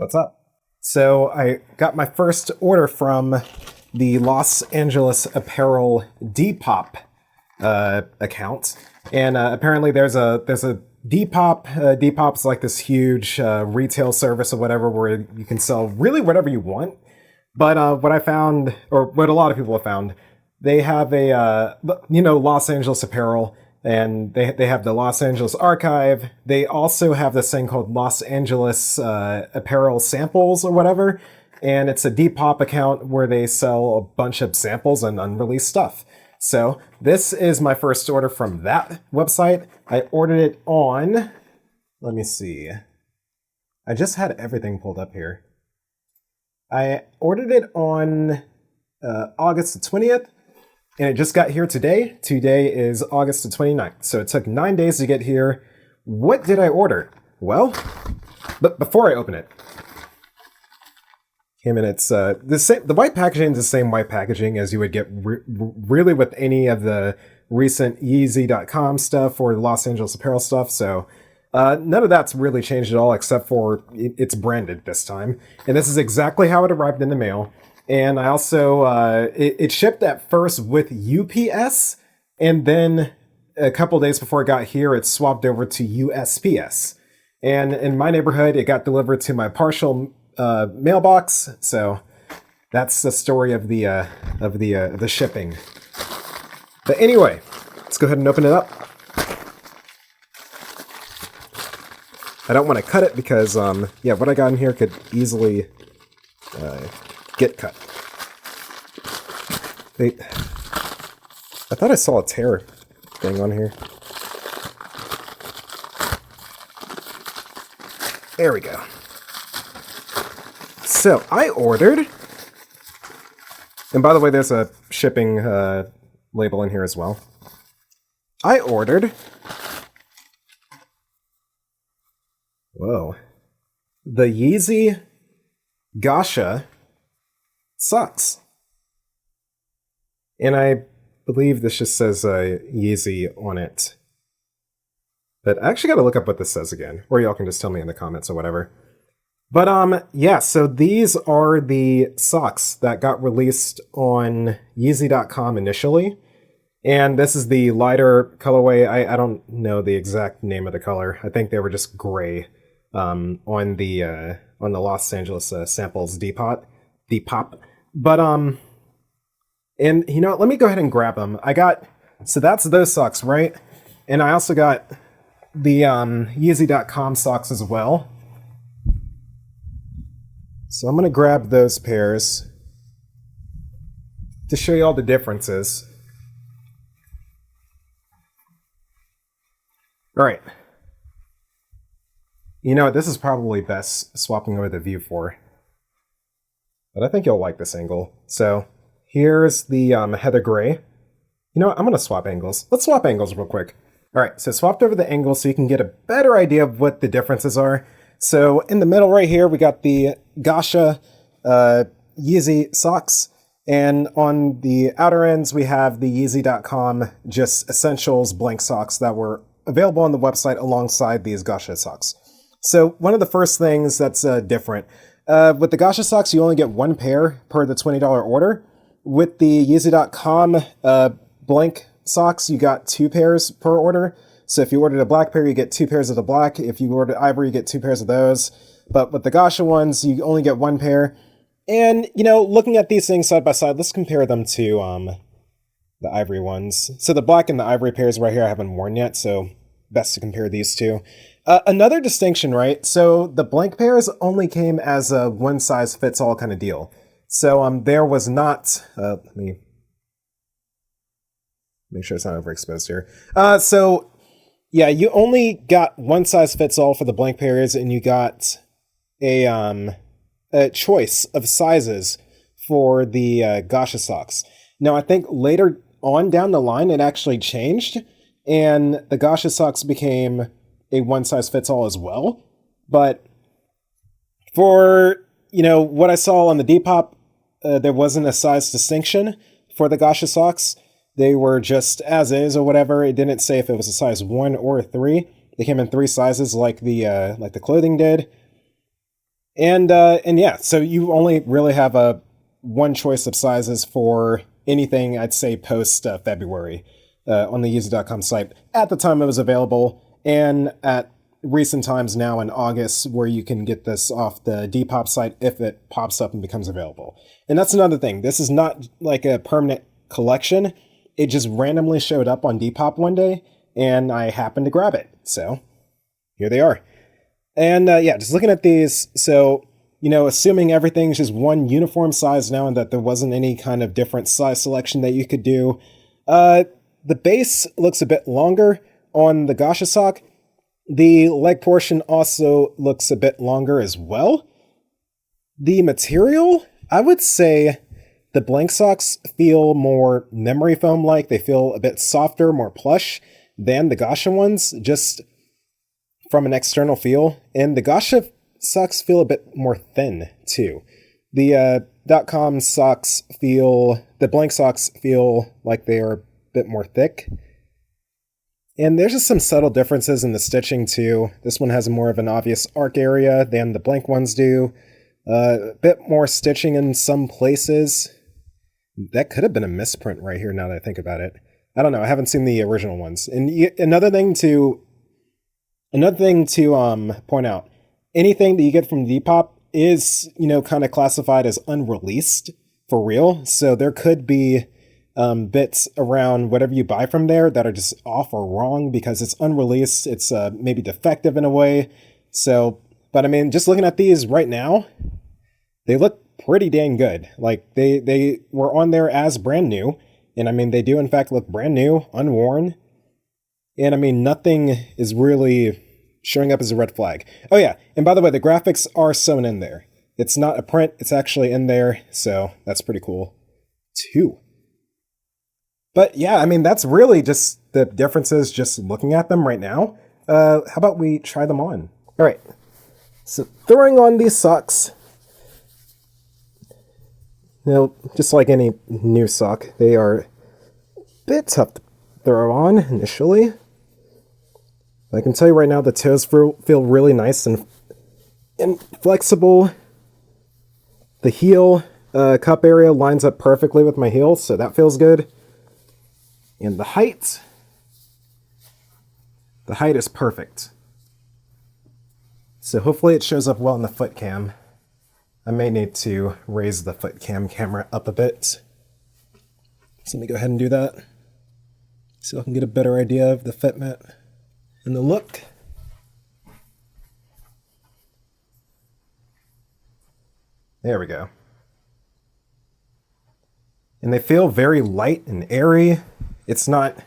What's up? So I got my first order from the Los Angeles Apparel Depop account, and apparently there's a Depop. Depop's like this huge retail service or whatever where you can sell really whatever you want. But what I found, or what a lot of people have found, they have a Los Angeles Apparel, and they have the Los Angeles Archive. They also have this thing called Los Angeles Apparel Samples or whatever, and it's a Depop account where they sell a bunch of samples and unreleased stuff. So this is my first order from that website. I ordered it on, let me see. I just had everything pulled up here. I ordered it on August the 20th, and it just got here today. Today is August the 29th, so it took 9 days to get here. What did I order? Well, but before I open it, and it's the same. The white packaging is the same white packaging as you would get really with any of the recent Yeezy.com stuff or Los Angeles Apparel stuff. So none of that's really changed at all, except for it's branded this time. And this is exactly how it arrived in the mail. And I also it shipped at first with UPS, and then a couple days before it got here, it swapped over to USPS. And in my neighborhood, it got delivered to my partial mailbox. So that's the story of the shipping. But anyway, let's go ahead and open it up. I don't want to cut it because what I got in here could easily get cut. I thought I saw a tear thing on here. There we go. So I ordered, and by the way, there's a shipping label in here as well. I ordered, the Yeezy Gosha socks. And I believe this just says Yeezy on it. But I actually got to look up what this says again, or y'all can just tell me in the comments or whatever. But yeah, so these are the socks that got released on Yeezy.com initially. And this is the lighter colorway. I don't know the exact name of the color. I think they were just gray on the Los Angeles Samples Depop. But and you know what, let me go ahead and grab them. So that's those socks, right? And I also got the Yeezy.com socks as well. So I'm going to grab those pairs to show you all the differences. All right. You know what, this is probably best swapping over the view for. But I think you'll like this angle. So here's the heather gray. You know what, I'm going to swap angles. Let's swap angles real quick. All right, so swapped over the angle so you can get a better idea of what the differences are. So in the middle right here, we got the Gosha Yeezy socks. And on the outer ends, we have the Yeezy.com just essentials blank socks that were available on the website alongside these Gosha socks. So one of the first things that's different, with the Gosha socks, you only get one pair per the $20 order. With the Yeezy.com blank socks, you got 2 pairs per order. So if you ordered a black pair, you get 2 pairs of the black. If you ordered ivory, you get 2 pairs of those. But with the Gosha ones, you only get 1 pair. And, you know, looking at these things side by side, let's compare them to the ivory ones. So the black and the ivory pairs right here I haven't worn yet, so best to compare these two. Another distinction, right? So the blank pairs only came as a one-size-fits-all kind of deal. So there was not... let me make sure it's not overexposed here. So... yeah, you only got one size fits all for the blank pairs, and you got a choice of sizes for the Gosha socks. Now, I think later on down the line, it actually changed, and the Gosha socks became a one size fits all as well. But for, you know, what I saw on the Depop, there wasn't a size distinction for the Gosha socks. They were just as is or whatever. It didn't say if it was a size 1 or a 3. They came in 3 sizes like the clothing did. And yeah, so you only really have a one choice of sizes for anything, I'd say, post February on the Yeezy.com site at the time it was available, and at recent times now in August, where you can get this off the Depop site if it pops up and becomes available. And that's another thing. This is not like a permanent collection. It just randomly showed up on Depop one day, and I happened to grab it. So here they are. And yeah, just looking at these, so, assuming everything's just one uniform size now and that there wasn't any kind of different size selection that you could do, the base looks a bit longer on the Gosha sock. The leg portion also looks a bit longer as well. The material, I would say the blank socks feel more memory foam-like. They feel a bit softer, more plush than the Gosha ones, just from an external feel. And the Gosha socks feel a bit more thin, too. The .com socks the blank socks feel like they are a bit more thick. And there's just some subtle differences in the stitching, too. This one has more of an obvious arc area than the blank ones do. A bit more stitching in some places. That could have been a misprint right here, now that I think about it. I don't know. I haven't seen the original ones. And another thing to point out, anything that you get from Depop is, kind of classified as unreleased for real. So there could be bits around whatever you buy from there that are just off or wrong because it's unreleased. It's maybe defective in a way. So, but I mean, just looking at these right now, they look pretty dang good. Like they were on there as brand new. And I mean, they do in fact look brand new, unworn. And I mean, nothing is really showing up as a red flag. Oh yeah, and by the way, the graphics are sewn in there. It's not a print, it's actually in there, so that's pretty cool too. But yeah, I mean, that's really just the differences just looking at them right now. How about we try them on? All right, so throwing on these socks. Just like any new sock, they are a bit tough to throw on initially. I can tell you right now, the toes feel really nice and flexible. The heel cup area lines up perfectly with my heel, so that feels good. And the height is perfect. So hopefully it shows up well in the foot cam. I may need to raise the foot cam camera up a bit. So let me go ahead and do that, so I can get a better idea of the fitment and the look. There we go. And they feel very light and airy. It's not,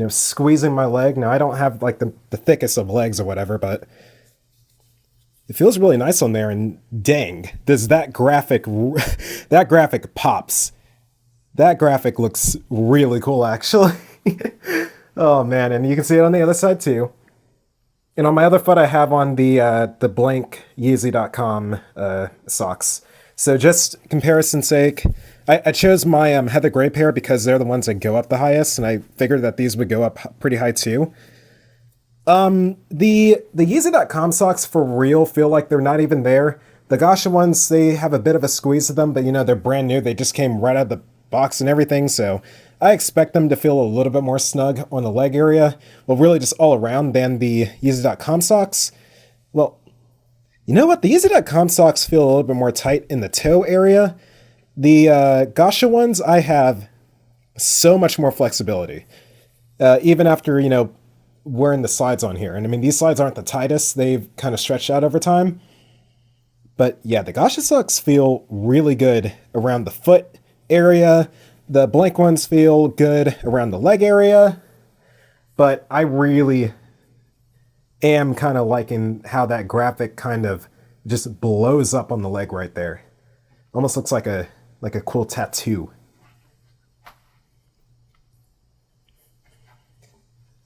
squeezing my leg. Now, I don't have like the thickest of legs or whatever, but it feels really nice on there. And dang, does that graphic pops. That graphic looks really cool, actually. Oh man, and you can see it on the other side too. And on my other foot, I have on the blank Yeezy.com socks. So just comparison's sake, I chose my Heather Gray pair because they're the ones that go up the highest, and I figured that these would go up pretty high too. The Yeezy.com socks for real feel like they're not even there. The Gosha ones, they have a bit of a squeeze to them, but they're brand new. They just came right out of the box and everything, so I expect them to feel a little bit more snug on the leg area, well, really just all around, than the Yeezy.com socks. Well, you know what? The Yeezy.com socks feel a little bit more tight in the toe area. The Gosha ones, I have so much more flexibility, even after, wearing the slides on here. And I mean, these slides aren't the tightest. They've kind of stretched out over time. But yeah, the Gosha socks feel really good around the foot area. The blank ones feel good around the leg area. But I really am kind of liking how that graphic kind of just blows up on the leg right there. Almost looks like a cool tattoo.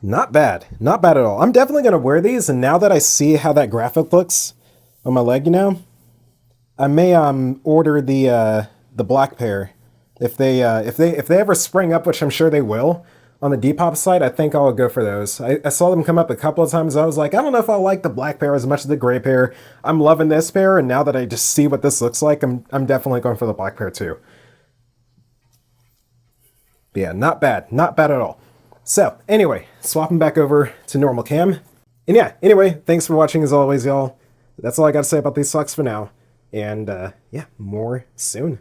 Not bad. Not bad at all. I'm definitely going to wear these, and now that I see how that graphic looks on my leg, I may order the black pair if they ever spring up, which I'm sure they will. on the Depop site, I think I'll go for those. I saw them come up a couple of times. I was like, I don't know if I like the black pair as much as the gray pair. I'm loving this pair, and now that I just see what this looks like, I'm definitely going for the black pair too. But yeah, not bad. Not bad at all. So, anyway, swapping back over to normal cam. And yeah, anyway, thanks for watching as always, y'all. That's all I got to say about these socks for now. And yeah, more soon.